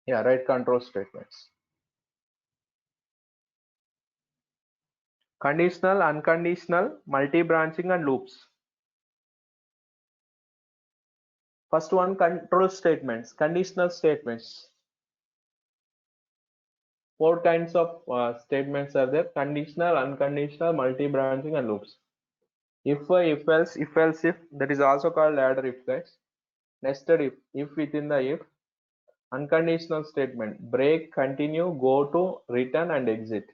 Yeah, write control statements. Conditional, unconditional, multi-branching and loops. First one, control statements, conditional statements. Four kinds of statements are there: conditional, unconditional, multi-branching and loops. If else if, that is also called ladder if, guys. Nested if within the if. Unconditional statement: break, continue, go to, return and exit.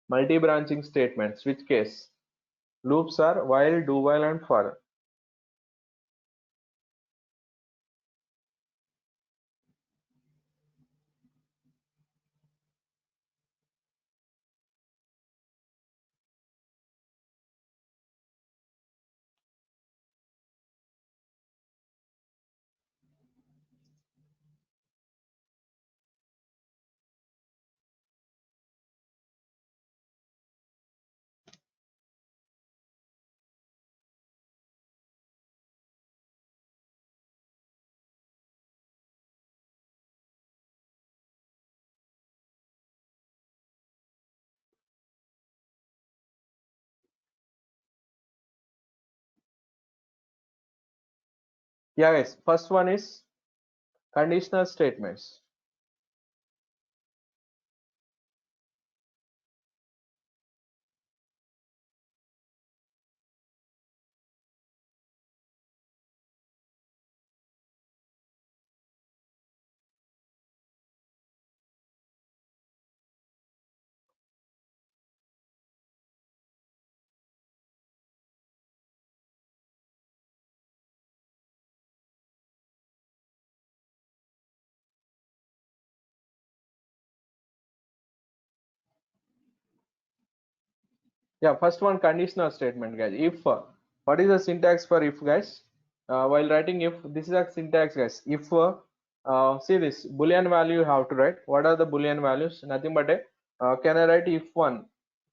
Multi-branching statement: switch case. Loops are while, do while and for. Yeah, guys. First one is conditional statements. Yeah, first one, conditional statement, guys. If what is the syntax for if, guys? While writing if, this is a syntax, guys. If see this boolean value you have to write. What are the boolean values? Nothing but a can I write if one?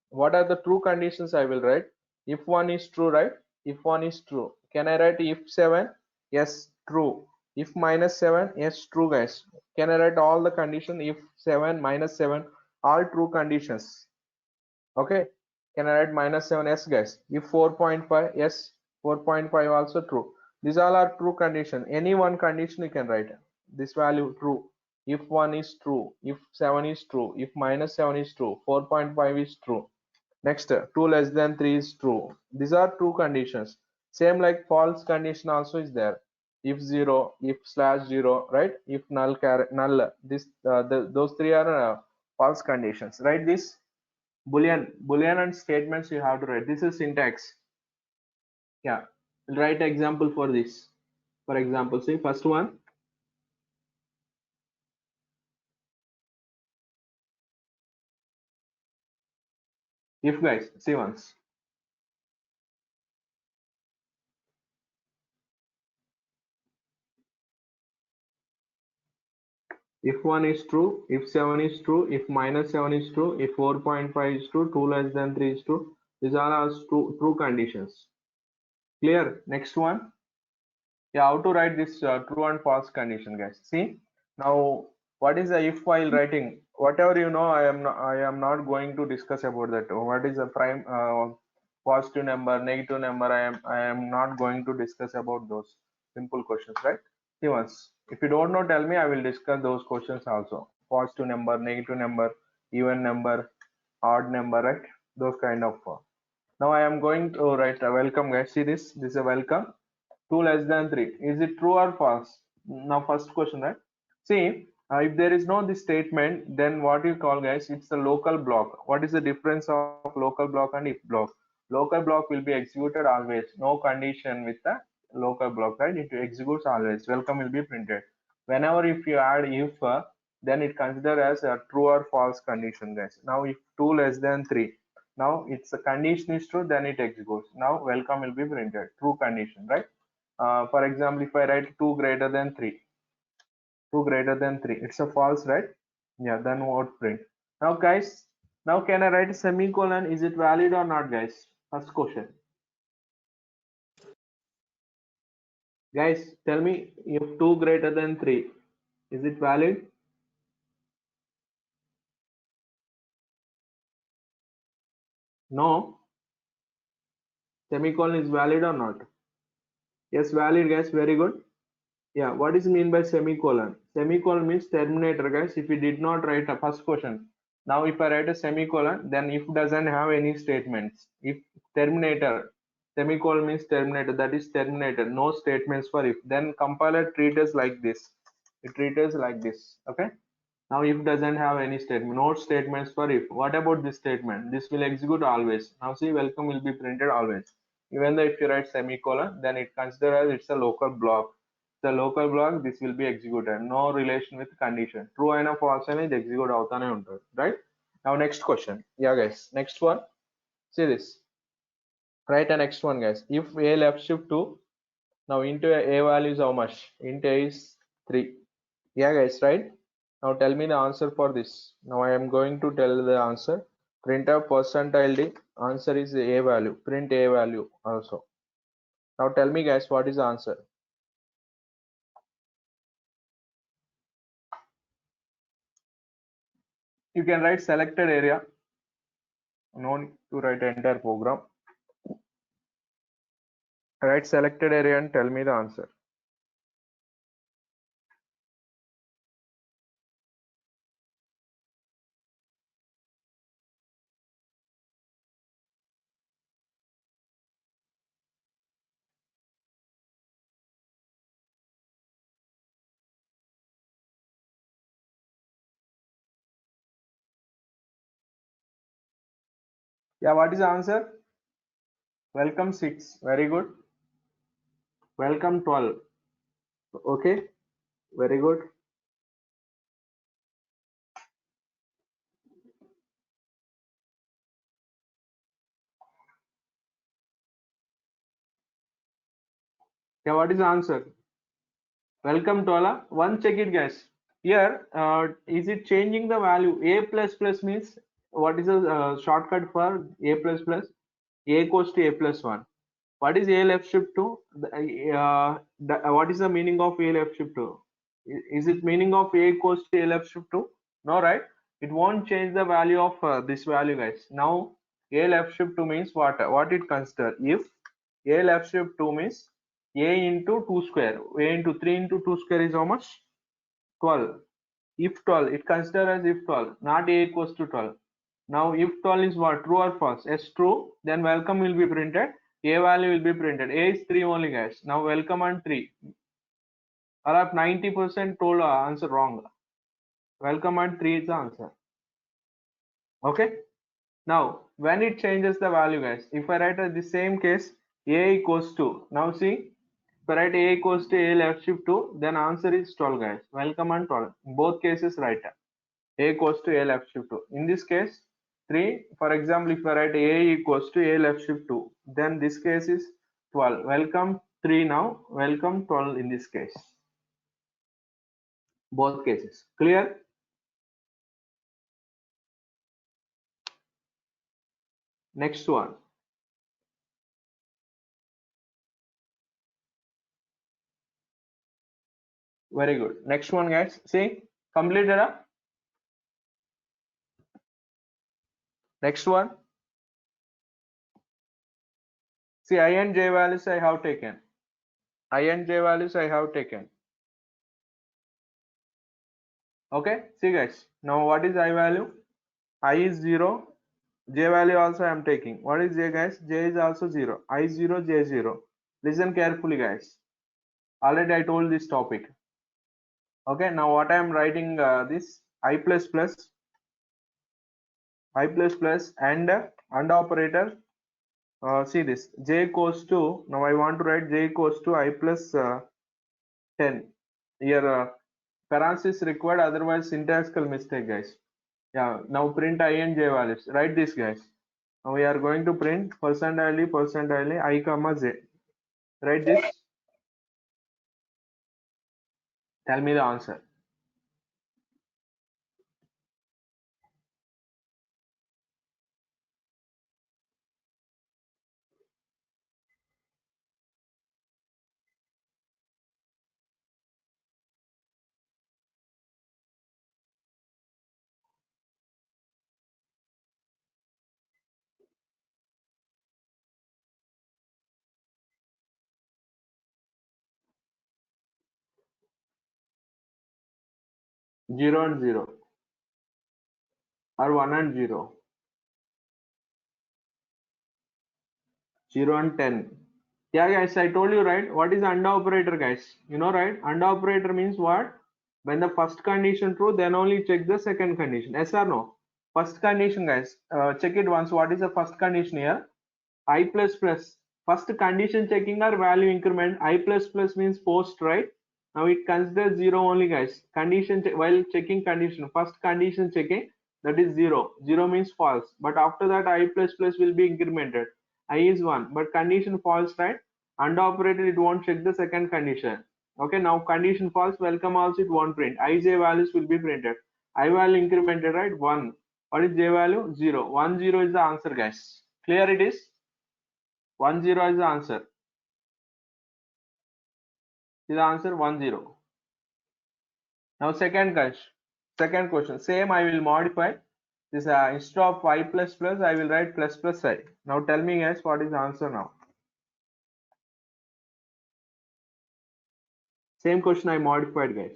What are the true conditions I will write? If one is true, right? If one is true, can I write if seven? Yes, true. If minus seven, yes, true, guys. Can I write all the condition if seven, minus seven, all true conditions? Okay. Can I write minus 7? Yes, guys. If 4.5, yes, 4.5 also true. These all are true condition. Any one condition you can write. This value true. If 1 is true, if 7 is true, if minus 7 is true, 4.5 is true. Next, 2 less than 3 is true. These are true conditions. Same like false condition also is there. If 0, if slash 0, right? If null, null. This, those three are false conditions. Right? This boolean and statements you have to write. This is syntax. Yeah, write example for this. For example, see first one, if, guys, see once. If 1 is true, if 7 is true, if minus 7 is true, if 4.5 is true, 2 less than 3 is true. These are all true conditions. Clear? Next one. Yeah, how to write this true and false condition, guys? See now, what is the if while writing? Whatever you know, I am not going to discuss about that. What is the prime positive number, negative number? I am not going to discuss about those simple questions, right? See once. If you don't know, tell me. I will discuss those questions also. Positive number, negative number, even number, odd number, right? Those kind of. Now I am going to write a welcome, guys. See this. This is a welcome. 2 less than 3, is it true or false? Now first question, right? See, if there is no this statement, then what you call, guys, it's a local block. What is the difference of local block and if block? Local block will be executed always, no condition with the local block, right? It executes always, welcome will be printed. Whenever if you add if, then it considered as a true or false condition, guys. Now if 2 less than 3, now it's a condition is true, then it executes. Now welcome will be printed, true condition, right? For example, if I write 2 greater than 3, 2 greater than 3, it's a false, right? Yeah, then what print? Now, guys, now can I write a semicolon? Is it valid or not, guys? First question. Guys, tell me if 2 greater than 3, is it valid? No. Semicolon is valid or not? Yes, valid guys, very good. Yeah, what is mean by semicolon? Semicolon means terminator guys. If we did not write a first question, now if I write a semicolon, then if doesn't have any statements. If terminator, semicolon means terminator, that is terminated, no statements for if, then compiler treat us like this. It treats us like this. Okay, now if doesn't have any statement, no statements for if. What about this statement? This will execute always. Now see, welcome will be printed always. Even though if you write semicolon, then it consider as it's a local block. The local block, this will be executed. No relation with condition. True and false and it execute avutane untadu. Right? Now next question. Yeah guys. Next one. See this. Write the next one guys. If a left shift 2, now into a value is how much? Int a is 3. Yeah guys, right? Now tell me the answer for this. Now I am going to tell the answer. Print a percentile d. Answer is a value. Print a value also. Now tell me guys, what is the answer? You can write selected area. No need to write the entire program. Write selected area and tell me the answer. Yeah, what is the answer? Welcome 6. Very good. Welcome 12. Okay, very good. Yeah, what is the answer? Welcome 12. One check it guys. Here, is it changing the value? A plus plus means what is the shortcut for A plus plus? A equals to A plus 1. What is A left shift to? What is the meaning of A left shift to? Is it meaning of A equals to A left shift to? No, right? It won't change the value of this value, guys. Now, A left shift to means what? What it consider? If A left shift to means A into 2 square. A into 3 into 2 square is how much? 12. If 12, it consider as if 12, not A equals to 12. Now, if 12 is what? True or false? Yes, true. Then welcome will be printed. A value will be printed. A is 3 only, guys. Now, welcome and 3. Or 90% told answer wrong. Welcome and 3 is the answer. Okay. Now, when it changes the value, guys, if I write the same case, A equals to, now see, if I write A equals to A left shift 2, then answer is 12, guys. Welcome and 12. In both cases, write A equals to A left shift 2. In this case, 3. For example, if I write A equals to A left shift 2, then this case is 12. Welcome 3 now. Welcome 12 in this case. Both cases. Clear? Next one. Very good. Next one, guys. See, completed. Next one. See, I and j values I have taken. I and j values I have taken. Okay. See, guys. Now, what is I value? I is 0. J value also I am taking. What is j, guys? J is also 0. I 0, j 0. Listen carefully, guys. Already I told this topic. Okay. Now, what I am writing this I plus plus, and operator. See this j equals to, now I want to write j equals to I plus 10. Here parenthesis required, otherwise syntactical mistake, guys. Yeah, now print I and j values. Write this, guys. Now we are going to print percentile I comma j. Write this. Tell me the answer. 0 and 0, or 1 and 0, 0 and 10. Yeah, guys, I told you, right? What is AND operator, guys? You know, right? AND operator means what? When the first condition true, then only check the second condition. Yes or no? First condition, guys. Check it once. What is the first condition here? I plus plus. First condition checking or value increment. I plus plus means post, right? Now it considers 0 only, guys. Condition while checking condition. First condition checking, that is 0. 0 means false. But after that, I plus plus will be incremented. I is 1. But condition false, right? AND operator, it won't check the second condition. Okay, now condition false, welcome also it won't print. Ij values will be printed. I value incremented, right? 1. What is j value? 0. 1 0 is the answer, guys. Clear it is? 1 0 is the answer. Is the answer 1 0. Now second question. Same I will modify this instead of I plus plus I will write plus plus I. Now tell me guys what is the answer now. Same question I modified guys.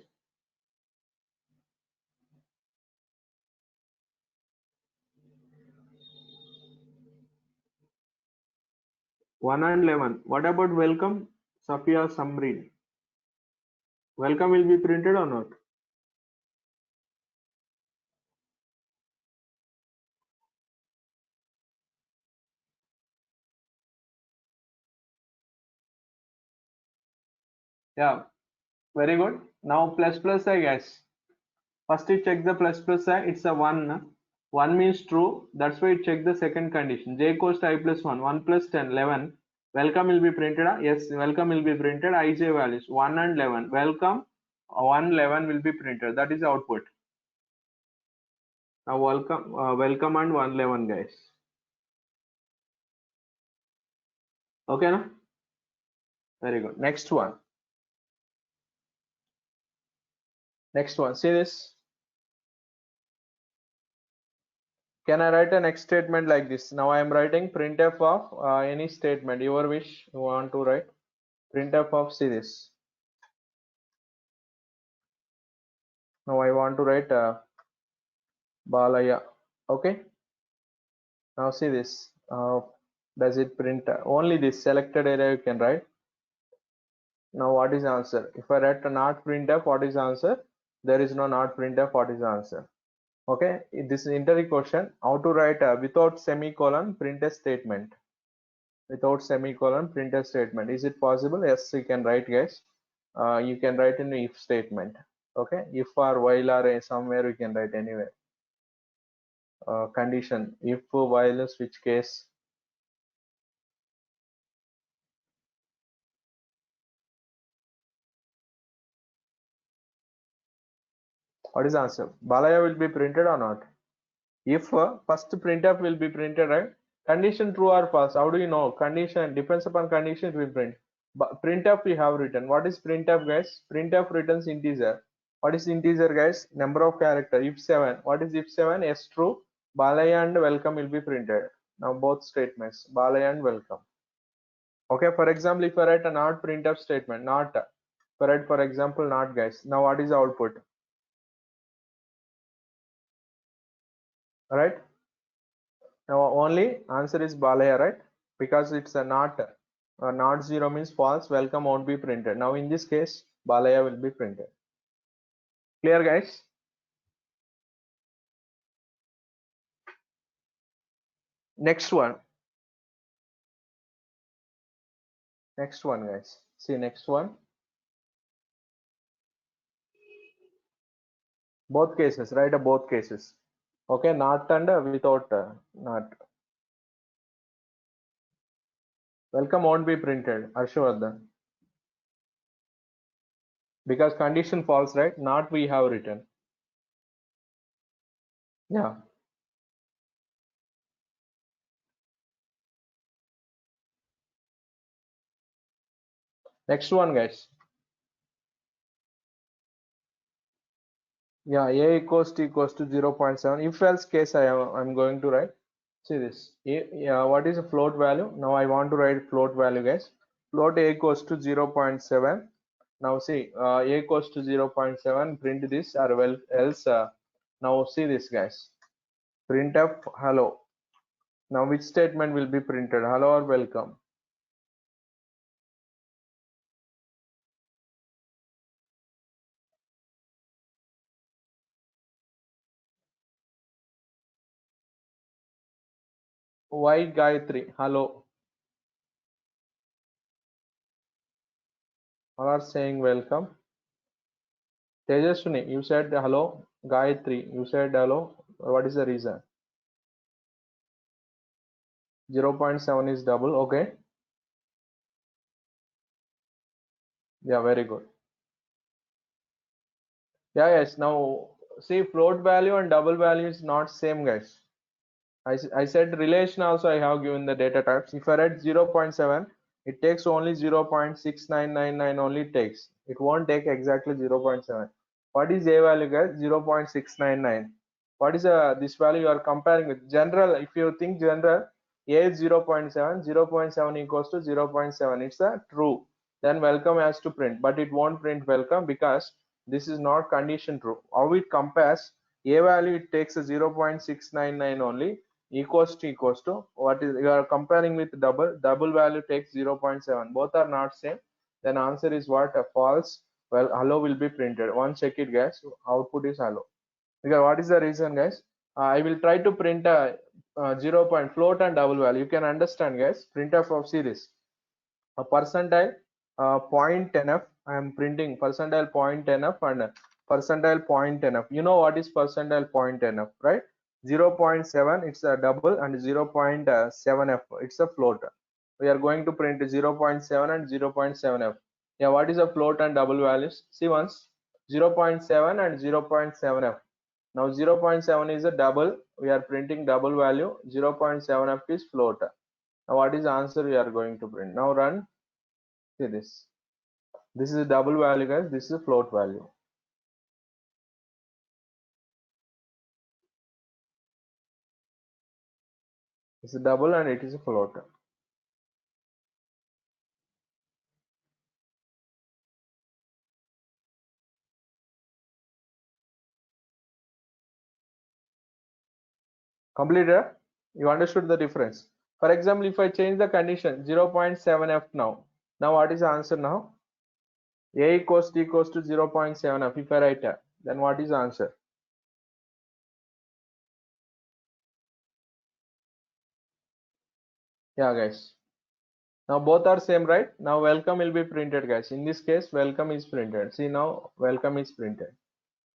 1 and 11. What about welcome? Safia Samrin. Welcome will be printed or not? Yeah, very good. Now plus plus I guess. First you check the plus plus I, it's a 1. 1 means true. That's why you check the second condition. J equals to I plus 1. 1 plus 10, 11. Welcome will be printed. Yes, welcome will be printed. Ij values 1 and 11. Welcome 1, 11 will be printed. That is the output. Now welcome and 1, 11 guys. Okay, no? Very good. Next one. Next one. See this. Can I write a next statement like this? Now I am writing printf of any statement. Your wish you want to write. Printf of, see this. Now I want to write Balaya. Okay. Now see this. Does it print only this selected area you can write? Now what is the answer? If I write a not printf, what is the answer? There is no not printf. What is the answer? Okay. This is interview question. How to write without semicolon print a statement? Without semicolon print a statement. Is it possible? Yes, you can write, guys. You can write in if statement. Okay. If or while or somewhere you can write anywhere. Condition if while switch case. What is the answer? Balaya will be printed or not? If first printf will be printed, right? Condition true or false. How do you know? Condition depends upon condition we print. But printf we have written. What is printf, guys? Printf returns integer. What is integer, guys? Number of character. If 7. What is if 7? Yes, true. Balaya and welcome will be printed. Now both statements. Balaya and welcome. Okay. For example, if I write a not printf statement, not. If I write for example not, guys. Now what is the output? Right. Now only answer is Balaya, right? Because it's a not 0 means false. Welcome won't be printed. Now in this case, Balaya will be printed. Clear, guys? Next one. Next one, guys. See next one. Both cases, right? Both cases. Okay, not and without not. Welcome won't be printed. Harshvardhan. Because condition false, right? Not we have written. Yeah. Next one, guys. Yeah, a equals to 0.7. If else case I'm going to write. See this. Yeah, what is a float value? Now I want to write float value, guys. Float a equals to 0.7. Now see, a equals to 0.7, print this or well else. Now see this guys, printf hello. Now which statement will be printed, hello or welcome? Why Gayatri, hello? All are saying welcome. Tejaswini, you said hello. Gayatri, you said hello. What is the reason? 0.7 is double, okay. Yeah, very good. Yeah, yes. Now see, float value and double value is not same, guys. I said relation also I have given the data types. If I write 0.7, it takes only 0.6999 only takes. It won't take exactly 0.7. What is a value, guys? 0.699. What is this value you are comparing with? General, if you think general, a is 0.7, 0.7 equals to 0.7. It's a true. Then welcome has to print, but it won't print welcome because this is not condition true. How it compares, a value it takes a 0.699 only, equals to what is you are comparing with double value takes 0.7, both are not same, then answer is what, a false. Well, hello will be printed. One check it guys, output is hello. Because what is the reason guys, I will try to print a 0 point float and double value. You can understand guys, printf of series a percentile 0.10f. I am printing percentile 0.10f and percentile 0.10f. You know what is percentile 0.10f, right? 0.7 it's a double and 0.7f it's a float. We are going to print 0.7 and 0.7f. Yeah, what is a float and double values? See once, 0.7 and 0.7f. Now 0.7 is a double, we are printing double value, 0.7f is float. Now what is the answer we are going to print? Now run. See this. This is a double value, guys. This is a float value. It's a double and it is a float. Completed? You understood the difference. For example, if I change the condition 0.7f now. Now what is the answer now? A equals to 0.7f. If I write that, then what is the answer? Yeah, guys. Now both are same, right? Now welcome will be printed, guys. In this case, welcome is printed. See now, welcome is printed.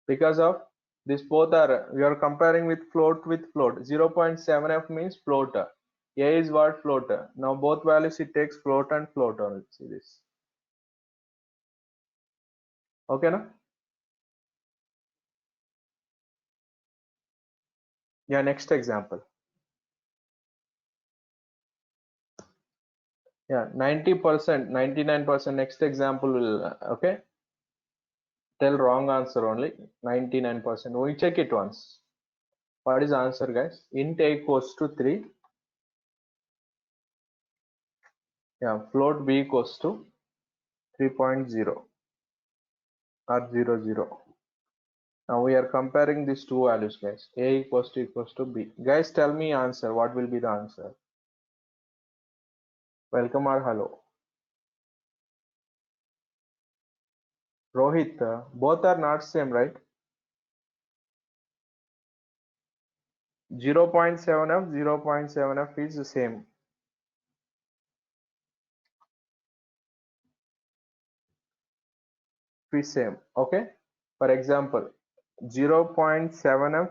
Because of this both are, we are comparing with float. 0.7f means float. A is what, float. Now both values it takes float and float only. See this. Okay na? Yeah, next example. Yeah, 90%, 99%. Next example will okay, tell wrong answer only. 99%. We check it once. What is the answer, guys? Int a equals to 3. Yeah, float b equals to 3.0 or 00. Now we are comparing these two values, guys. A equals to b. Guys, tell me answer. What will be the answer? Welcome or hello? Rohit, both are not same, right? 0.7f, 0.7f is the same. Is same. Okay. For example, 0.7f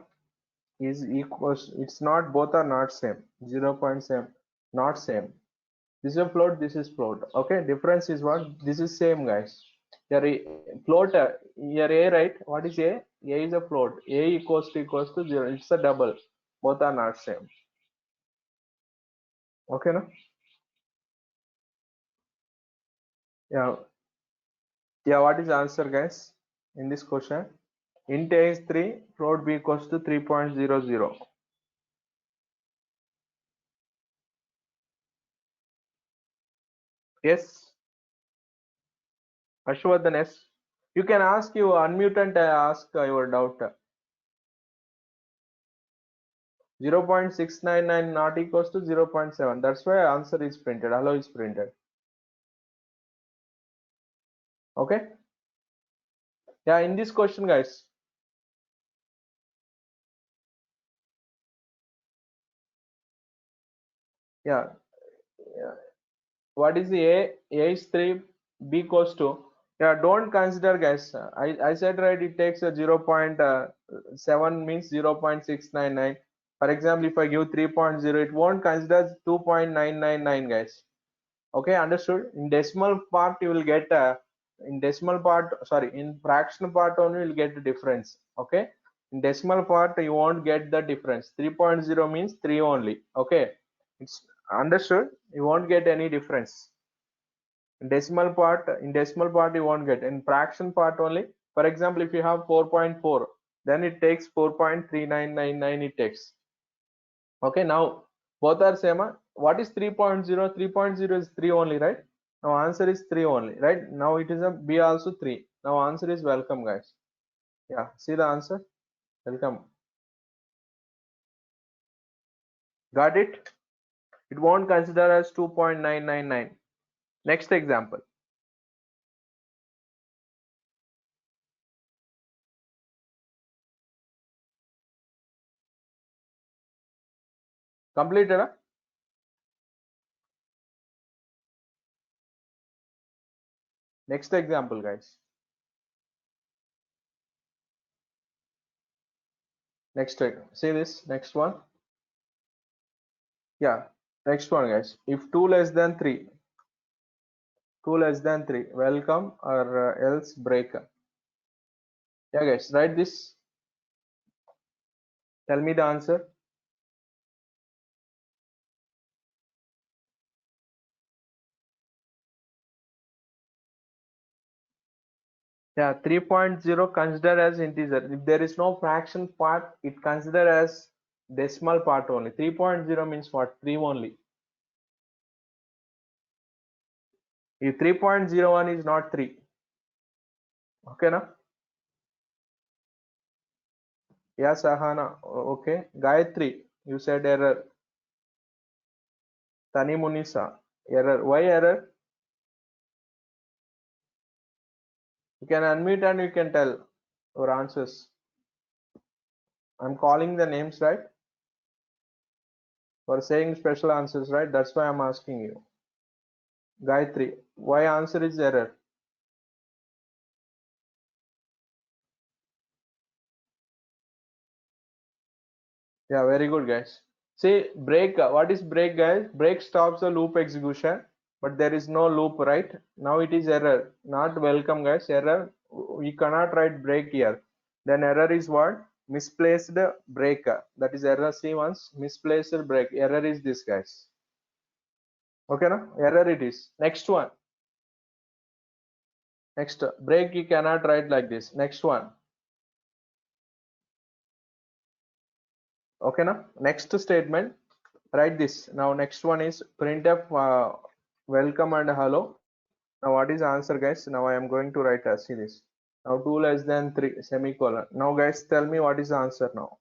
is equals. It's not. Both are not same. 0.7 not same. This is a float, this is float. Okay, difference is what? This is same, guys. Here float, here a, right? What is a? A is a float. A equals to 0. It's a double. Both are not same. Okay, no? Yeah. Yeah, what is the answer, guys? In this question, int a is 3, float b equals to 3.00. Yes. Ashwardhan, yes. You can ask, you unmute and ask your doubt. 0.699 not equals to 0.7. That's why answer is printed. Hello is printed. Okay. Yeah, in this question, guys. Yeah. Yeah. What is the A? A is 3, B equals 2. Yeah, don't consider, guys. I said right, it takes a 0.7 means 0.699. For example, if I give 3.0, it won't consider 2.999, guys. Okay, understood? In decimal part, you will get in decimal part, sorry, in fractional part only, you will get the difference. Okay, in decimal part, you won't get the difference. 3.0 means 3 only. Okay, it's understood. You won't get any difference. In decimal part, you won't get. In fraction part only, for example, if you have 4.4, then it takes 4.3999, it takes. Okay, now both are same. What is 3.0? 3.0 is 3 only, right? Now answer is 3 only, right? Now it is a B also 3. Now answer is welcome, guys. Yeah, see the answer? Welcome. Got it? It won't consider as 2.999. Next example. Completed? Huh? Next example, guys. Next, see this next one. Yeah, next one, guys. If 2 less than 3, 2 less than 3, welcome or else break. Yeah, guys, write this. Tell me the answer. Yeah, 3.0 consider as integer. If there is no fraction part, it consider as decimal part only. 3.0 means what? 3 only. If 3.01 is not 3. Okay, na? Yeah, Sahana. Okay. Gayatri, you said error. Tani Munisa, error. Why error? You can unmute and you can tell your answers. I'm calling the names, right? For saying special answers, right? That's why I'm asking you. Gayatri, why answer is error? Yeah, very good, guys. See, break. What is break, guys? Break stops the loop execution, but there is no loop, right? Now it is error. Not welcome, guys. Error. We cannot write break here. Then error is what? Misplaced break. That is error. See once. Misplaced break. Error is this, guys. Okay, no? Error it is. Next one. Next break. You cannot write like this. Next one. Okay, now next statement. Write this. Now next one is printf welcome and hello. Now what is the answer, guys? Now I am going to write see this. Now 2 less than 3 semicolon. Now guys, tell me what is the answer now.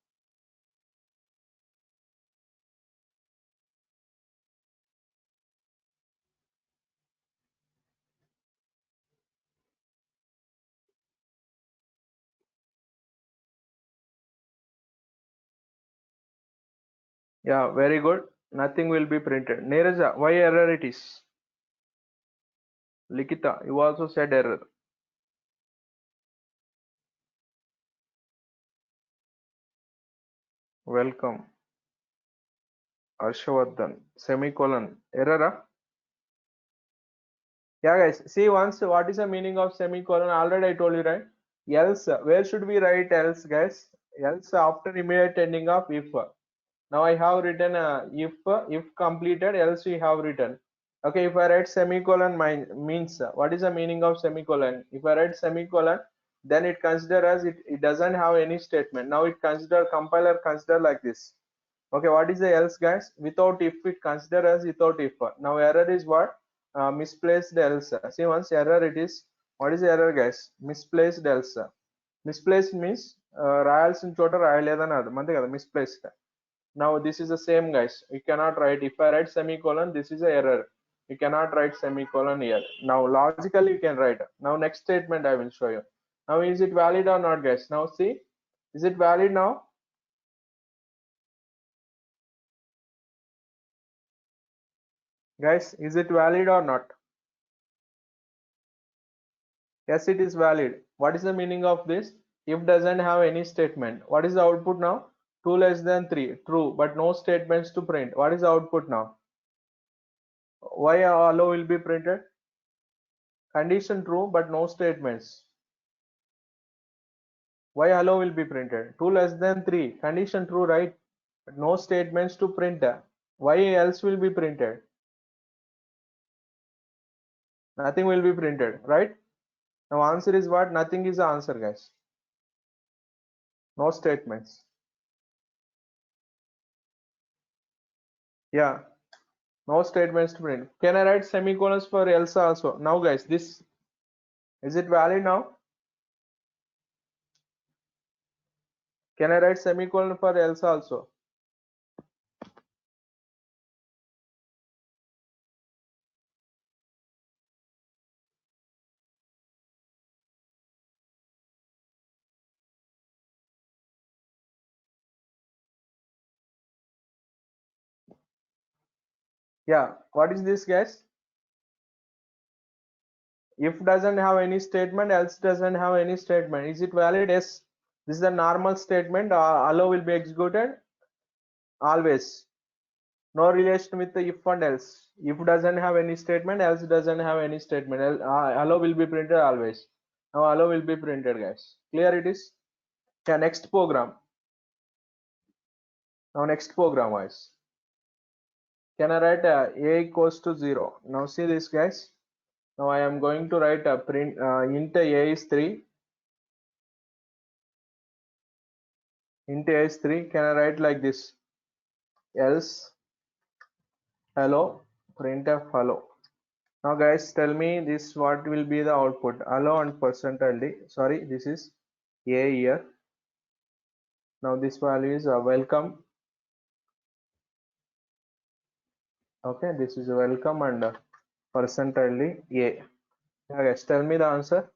Yeah, very good. Nothing will be printed. Neeraja, why error it is? Likita, you also said error. Welcome. Arshavardhan, semicolon. Error? Huh? Yeah, guys. See once what is the meaning of semicolon? Already I told you, right? Else, where should we write else, guys? Else after immediate ending of if. Now I have written if completed, else we have written. Okay, if I write semicolon means what is the meaning of semicolon? If I write semicolon, then it consider as it doesn't have any statement. Now it consider compiler consider like this. Okay, what is the else, guys? Without if, it consider as without if. Now error is what? Misplaced else. See once error it is What is error, guys? Misplaced else. Misplaced means రాయాల్సిన చోట రాయలేదని అర్థం అంతే కదా, misplaced. Now this is the same, guys. You cannot write, if I write semicolon, this is a error. You cannot write semicolon here. Now logically you can write. Now next statement I will show you. Now is it valid or not, guys? Now see, is it valid now? Guys, is it valid or not? Yes, it is valid. What is the meaning of this? If doesn't have any statement. What is the output now? 2 less than 3. True, but no statements to print. What is the output now? Why hello will be printed? Condition true, but no statements. Why hello will be printed? 2 less than 3. Condition true, right? But no statements to print. Why else will be printed? Nothing will be printed, right? Now answer is what? Nothing is the answer, guys. No statements. Yeah, no statements to print. Can I write semicolons for else also? Now guys, this, is it valid now? Can I write semicolon for else also? Yeah, what is this, guys? If doesn't have any statement, else doesn't have any statement. Is it valid? Yes, this is a normal statement. Allow will be executed always. No relation with the if and else. If doesn't have any statement, else doesn't have any statement. Allow will be printed always. Now allow will be printed, guys. Clear it is? Yeah, next program. Now next program, guys. Can I write a equals to 0? Now see this, guys. Now I am going to write a print int a is 3. Int a is 3. Can I write like this? Else hello printf hello. Now guys, tell me this, what will be the output? Hello and %d. Sorry, this is a here. Now this value is welcome. Okay, this is welcome and %d a. Yeah, guys, tell me the answer.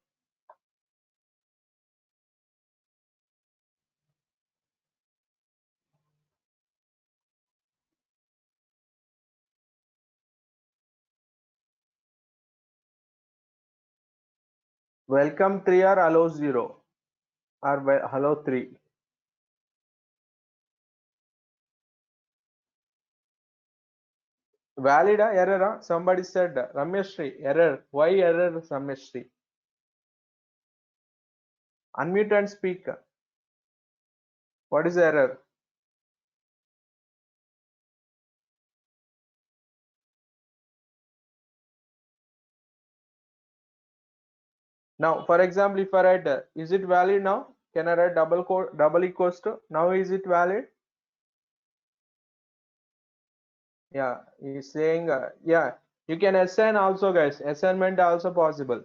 Welcome 3 or hello 0 or hello 3? Valid or error? Somebody said Rameshri, error. Why error, Rameshri? Unmute and speak. What is the error? Now, for example, if I write, is it valid now? Can I write double equals to? Now is it valid? Yeah, he's saying, yeah, you can assign also, guys. Assignment also possible.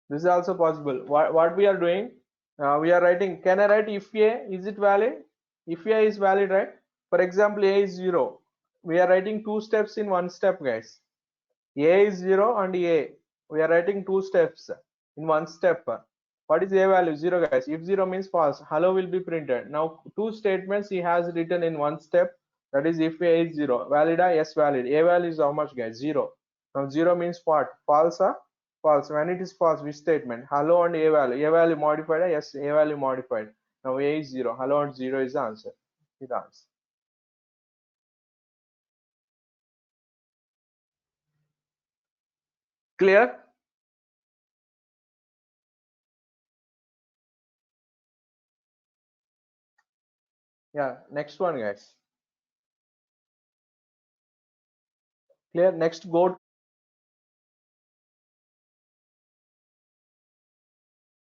This is also possible. What we are doing? We are writing. Can I write if a? Is it valid? If a is valid, right? For example, a is 0. We are writing 2 steps in 1 step, guys. A is 0 and a. We are writing 2 steps in 1 step. What is a value? 0, guys. If 0 means false, hello will be printed. Now 2 statements he has written in 1 step. That is if a is 0. Valid? Yes, valid. A value is how much, guys? 0. Now 0 means what? False? False. When it is false, which statement? Hello and a value. A value modified? Yes, a value modified. Now a is 0. Hello and 0 is the answer. Is the answer. Clear? Yeah, next one, guys. Clear? Next, go